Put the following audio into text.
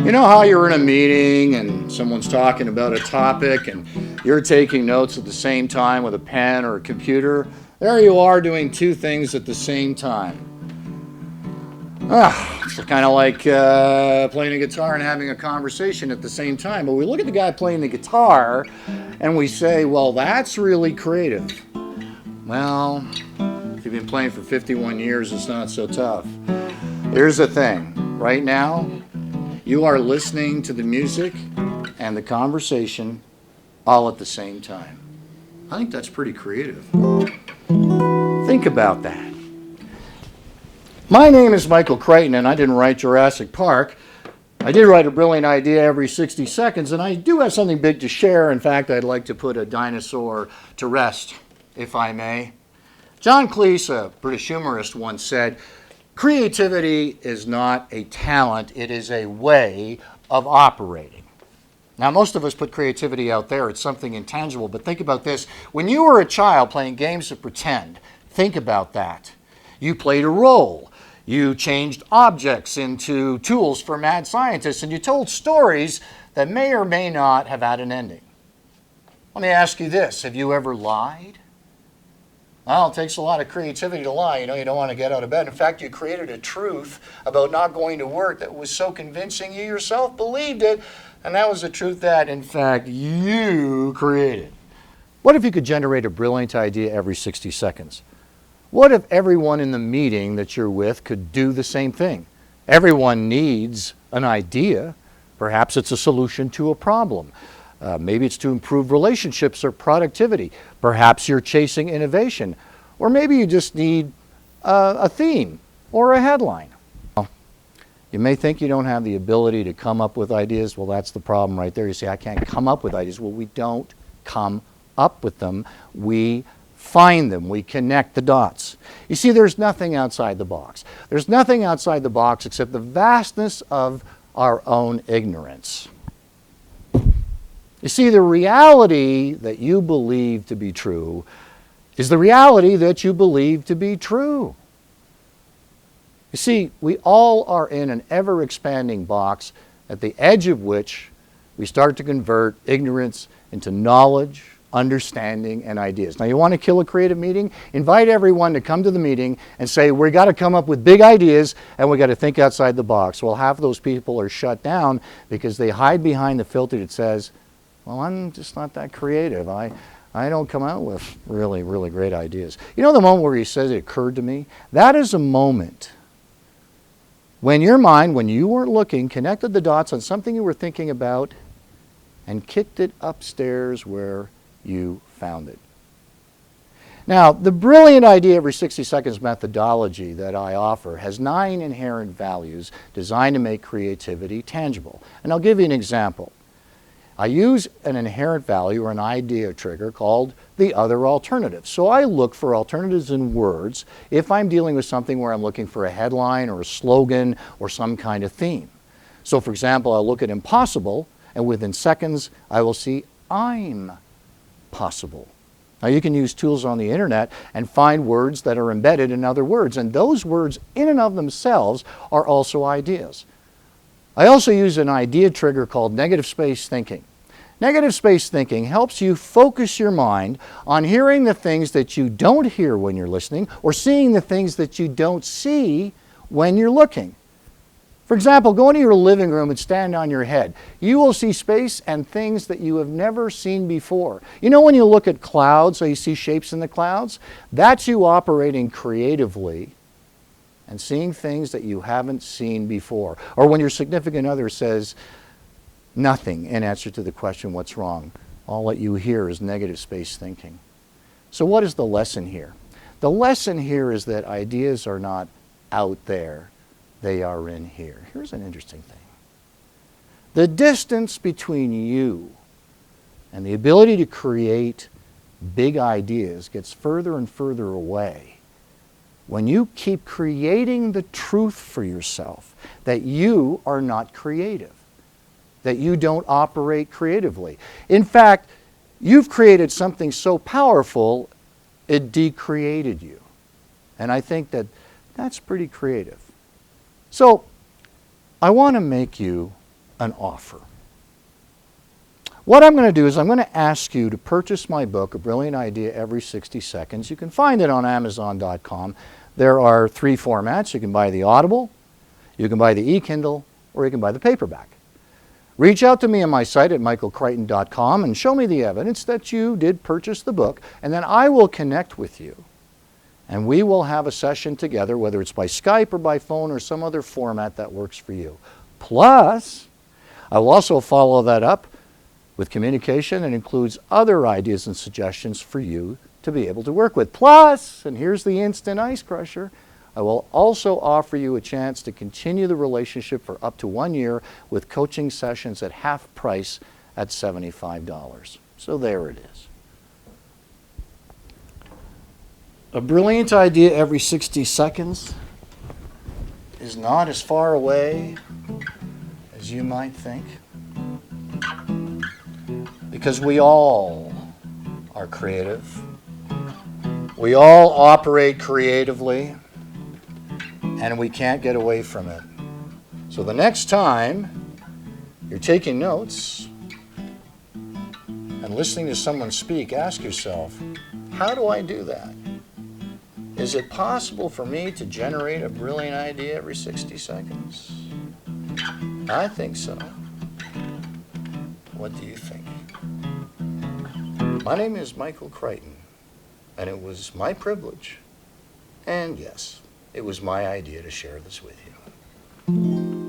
You know how you're in a meeting and someone's talking about a topic and you're taking notes at the same time with a pen or a computer? There you are doing two things at the same time. It's kind of like playing a guitar and having a conversation at the same time. But we look at the guy playing the guitar and we say, well, that's really creative. Well, if you've been playing for 51 years, it's not so tough. Here's the thing. Right now, you are listening to the music and the conversation all at the same time. I think that's pretty creative. Think about that. My name is Michael Kryton, and I didn't write Jurassic Park. I did write a brilliant idea every 60 seconds, and I do have something big to share. In fact, I'd like to put a dinosaur to rest, if I may. John Cleese, a British humorist, once said, "Creativity is not a talent, it is a way of operating." Now, most of us put creativity out there. It's something intangible, but think about this. When you were a child playing games of pretend, think about that. You played a role. You changed objects into tools for mad scientists, and you told stories that may or may not have had an ending. Let me ask you this. Have you ever lied? Well, it takes a lot of creativity to lie. You don't want to get out of bed. In fact, you created a truth about not going to work that was so convincing you yourself believed it, and that was a truth that, in fact, you created. What if you could generate a brilliant idea every 60 seconds? What if everyone in the meeting that you're with could do the same thing? Everyone needs an idea. Perhaps it's a solution to a problem. Maybe it's to improve relationships or productivity. Perhaps you're chasing innovation. Or maybe you just need a theme or a headline. You may think you don't have the ability to come up with ideas. Well, that's the problem right there. You say, I can't come up with ideas. Well, we don't come up with them. We find them. We connect the dots. You see, there's nothing outside the box. There's nothing outside the box except the vastness of our own ignorance. You see, the reality that you believe to be true is the reality that you believe to be true. You see, we all are in an ever-expanding box at the edge of which we start to convert ignorance into knowledge, understanding, and ideas. Now, you want to kill a creative meeting? Invite everyone to come to the meeting and say, we got to come up with big ideas and we got to think outside the box. Well, half of those people are shut down because they hide behind the filter that says, well, I'm just not that creative. I don't come out with really, really great ideas. You know the moment where he says, it occurred to me? That is a moment when your mind, when you weren't looking, connected the dots on something you were thinking about and kicked it upstairs where you found it. Now, the brilliant idea every 60 seconds methodology that I offer has 9 inherent values designed to make creativity tangible. And I'll give you an example. I use an inherent value or an idea trigger called the other alternative. So I look for alternatives in words if I'm dealing with something where I'm looking for a headline or a slogan or some kind of theme. So for example, I'll look at impossible and within seconds I will see I'm possible. Now you can use tools on the internet and find words that are embedded in other words, and those words in and of themselves are also ideas. I also use an idea trigger called negative space thinking. Negative space thinking helps you focus your mind on hearing the things that you don't hear when you're listening or seeing the things that you don't see when you're looking. For example, go into your living room and stand on your head. You will see space and things that you have never seen before. You know when you look at clouds, so you see shapes in the clouds? That's you operating creatively and seeing things that you haven't seen before. Or when your significant other says nothing in answer to the question, what's wrong? All that you hear is negative space thinking. So what is the lesson here? The lesson here is that ideas are not out there. They are in here. Here's an interesting thing. The distance between you and the ability to create big ideas gets further and further away when you keep creating the truth for yourself that you are not creative, that you don't operate creatively. In fact, you've created something so powerful, it decreated you. And I think that that's pretty creative. So I want to make you an offer. What I'm going to do is I'm going to ask you to purchase my book, A Brilliant Idea Every 60 Seconds. You can find it on Amazon.com. There are 3 formats. You can buy the Audible, you can buy the e-Kindle, or you can buy the paperback. Reach out to me on my site at michaelkryton.com and show me the evidence that you did purchase the book, and then I will connect with you. And we will have a session together, whether it's by Skype or by phone or some other format that works for you. Plus, I will also follow that up with communication that includes other ideas and suggestions for you to be able to work with. Plus, and here's the instant ice crusher, I will also offer you a chance to continue the relationship for up to 1 year with coaching sessions at half price at $75. So there it is. A brilliant idea every 60 seconds is not as far away as you might think, because we all are creative. We all operate creatively, and we can't get away from it. So the next time you're taking notes and listening to someone speak, ask yourself, how do I do that? Is it possible for me to generate a brilliant idea every 60 seconds? I think so. What do you think? My name is Michael Kryton, and it was my privilege, and yes, it was my idea to share this with you.